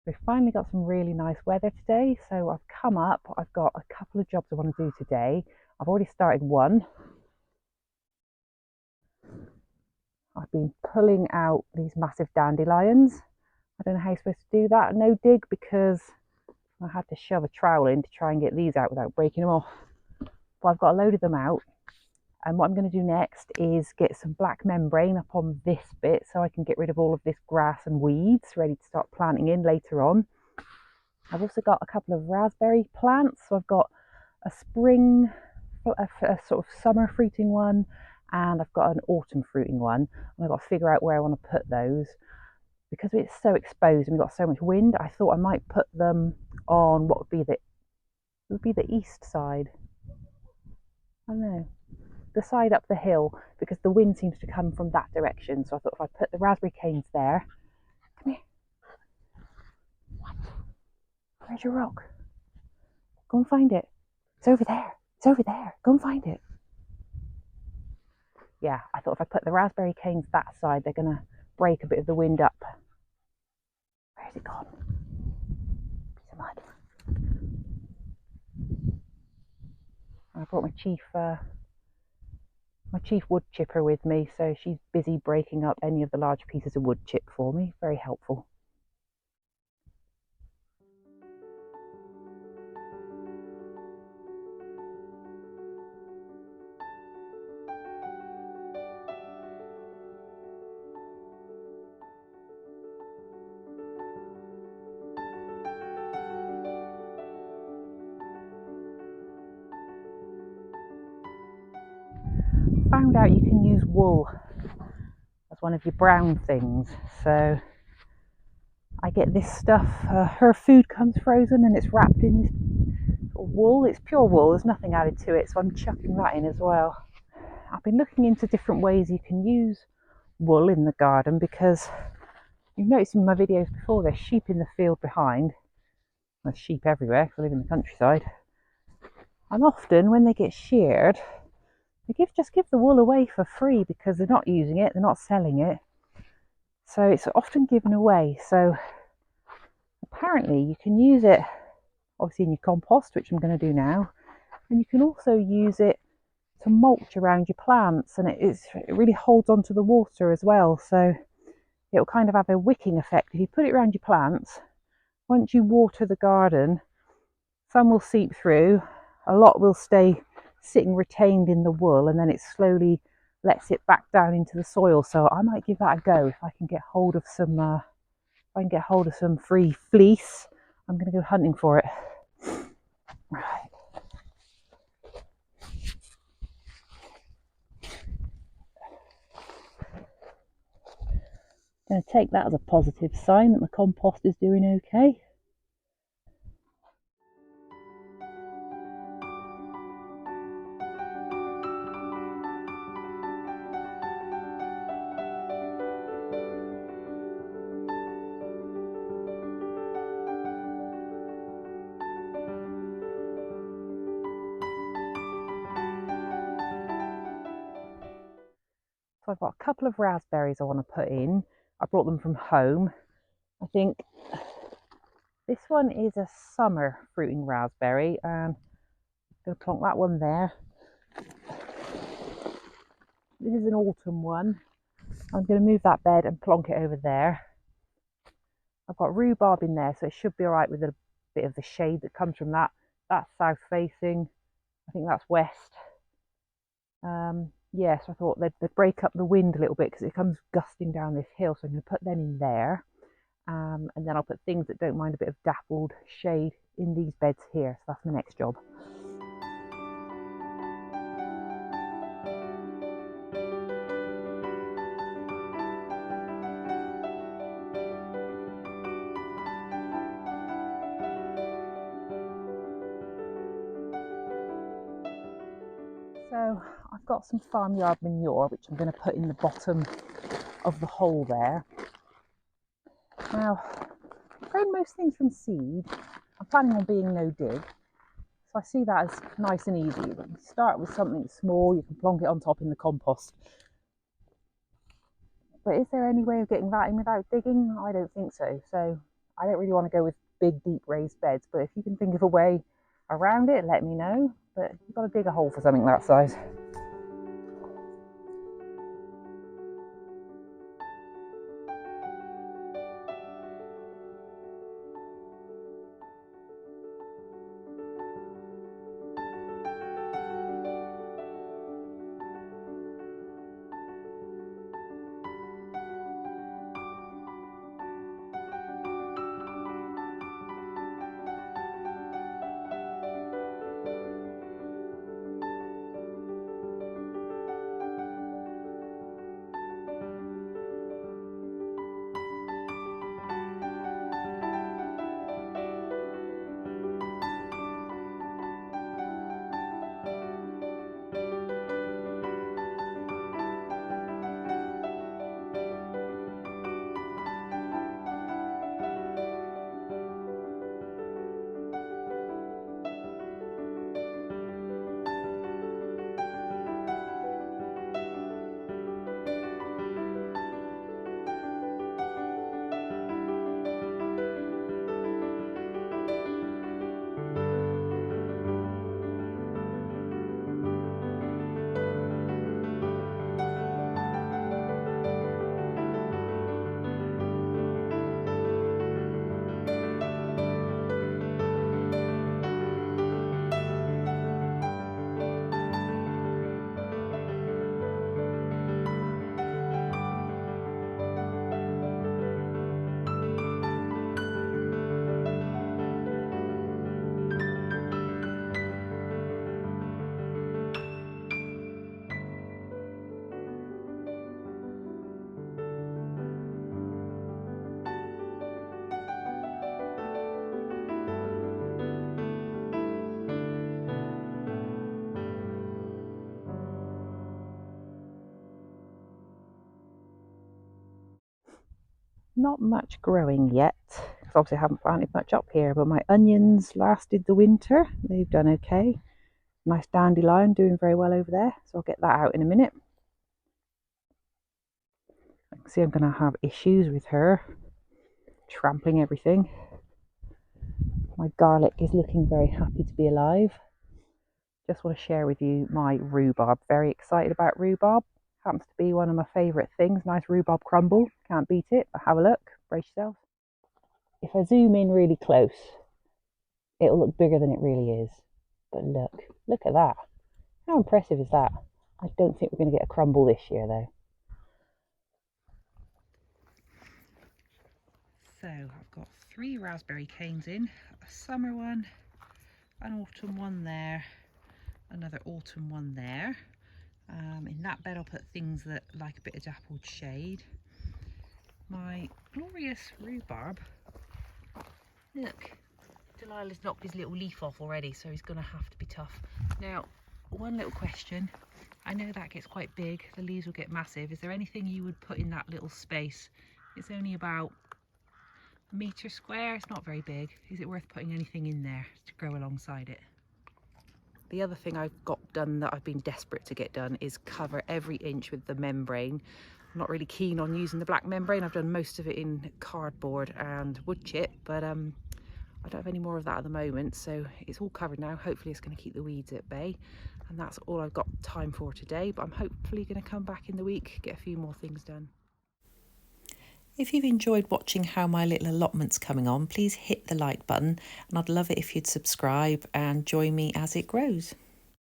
We've finally got some really nice weather today, so I've come up. I've got a couple of jobs I want to do today. I've already started one. I've been pulling out these massive dandelions. I don't know how you're supposed to do that. No dig, because I had to shove a trowel in to try and get these out without breaking them off. But I've got a load of them out. And what I'm going to do next is get some black membrane up on this bit so I can get rid of all of this grass and weeds, ready to start planting in later on. I've also got a couple of raspberry plants. So I've got a spring, a sort of summer fruiting one, and I've got an autumn fruiting one. And I've got to figure out where I want to put those. Because it's so exposed and we've got so much wind, I thought I might put them on what would be the east side. I don't know. The side up the hill, because the wind seems to come from that direction. So I thought if I put the raspberry canes there. Come here. What? Where's your rock? Go and find it. It's over there. It's over there. Go and find it. Yeah, I thought if I put the raspberry canes that side, they're going to break a bit of the wind up. Where's it gone? Piece of mud. I brought my chief wood chipper with me, so she's busy breaking up any of the large pieces of wood chip for me. Very helpful. Found out you can use wool as one of your brown things, so I get this stuff. Her food comes frozen and it's wrapped in this wool. It's pure wool, there's nothing added to it, so I'm chucking that in as well. I've been looking into different ways you can use wool in the garden, because you've noticed in my videos before there's sheep in the field behind. There's sheep everywhere because I live in the countryside, and often when they get sheared they just give the wool away for free because they're not using it, they're not selling it, so it's often given away. So apparently you can use it obviously in your compost, which I'm going to do now, and you can also use it to mulch around your plants, and it really holds onto the water as well, so it'll kind of have a wicking effect. If you put it around your plants, once you water the garden, some will seep through, a lot will stay sitting retained in the wool, and then it slowly lets it back down into the soil. So I might give that a go if I can get hold of some free fleece. I'm going to go hunting for it. Right. I'm going to take that as a positive sign that my compost is doing okay. So I've got a couple of raspberries I want to put in. I brought them from home. I think this one is a summer fruiting raspberry, and I'm going to plonk that one there. This is an autumn one. I'm going to move that bed and plonk it over there. I've got rhubarb in there, so it should be all right with a bit of the shade that comes from that. That's south facing. I think that's west. Yeah, so I thought they'd break up the wind a little bit because it comes gusting down this hill, so I'm going to put them in there. And then I'll put things that don't mind a bit of dappled shade in these beds here. So that's my next job. So I've got some farmyard manure, which I'm going to put in the bottom of the hole there. Now, I've grown most things from seed. I'm planning on being no dig, so I see that as nice and easy. When you start with something small, you can plonk it on top in the compost. But is there any way of getting that in without digging? I don't think so. So I don't really want to go with big, deep raised beds, but if you can think of a way around it, let me know. But you've got to dig a hole for something that size. Not much growing yet, because obviously I haven't planted much up here, but my onions lasted the winter. They've done okay. Nice dandelion doing very well over there, so I'll get that out in a minute. I can see I'm going to have issues with her trampling everything. My garlic is looking very happy to be alive. Just want to share with you my rhubarb. Very excited about rhubarb. Happens to be one of my favourite things. Nice rhubarb crumble. Can't beat it, but have a look. Brace yourself. If I zoom in really close, it'll look bigger than it really is. But look at that. How impressive is that? I don't think we're going to get a crumble this year though. So I've got 3 raspberry canes in, a summer one, an autumn one there, another autumn one there. In that bed I'll put things that like a bit of dappled shade. My glorious rhubarb. Look, Delilah's knocked his little leaf off already, so he's going to have to be tough. Now, one little question. I know that gets quite big, the leaves will get massive. Is there anything you would put in that little space? It's only about a metre square, it's not very big. Is it worth putting anything in there to grow alongside it? The other thing I've got done that I've been desperate to get done is cover every inch with the membrane. I'm not really keen on using the black membrane. I've done most of it in cardboard and wood chip, but I don't have any more of that at the moment, so it's all covered now. Hopefully it's going to keep the weeds at bay, and that's all I've got time for today, but I'm hopefully going to come back in the week, get a few more things done. If you've enjoyed watching how my little allotment's coming on, please hit the like button, and I'd love it if you'd subscribe and join me as it grows.